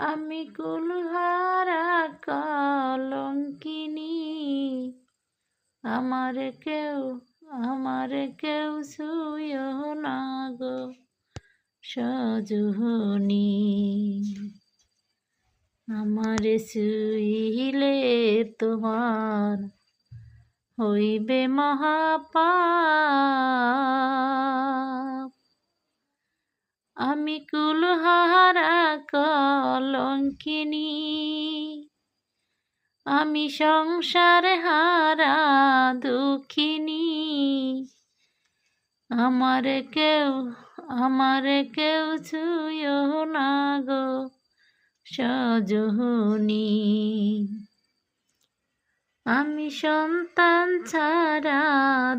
আমি কুলহারা কলঙ্কিনী, আমার কেউ ছুঁয়ো না গো সজনী। আমারে ছুঁইলে তোমার হইবে মহাপাপ। আমি কুলহারা কলঙ্কিনী, আমি সংসার হারা দুঃখিনী। আমার কেউ ছুঁয়ো না গো সজনী। আমি সন্তান ছাড়া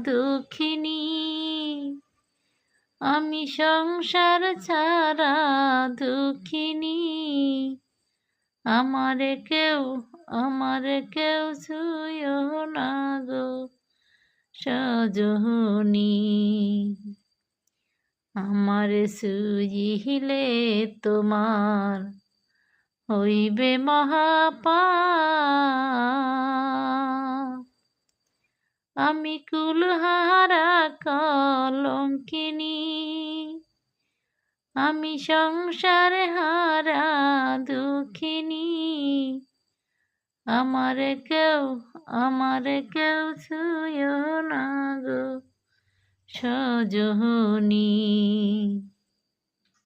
দুঃখিনী, আমি সংসার ছাড়া দুঃখিনী। আমার কেউ ছুঁয়ো না গো সজনী। আমার ছুঁইলে তোমার হইবে মহাপাপ। আমি কুলহারা কলঙ্কিনী, আমি সংসার হারা দুঃখিনী। আমার কেউ ছুঁয়ো না গো সজনী।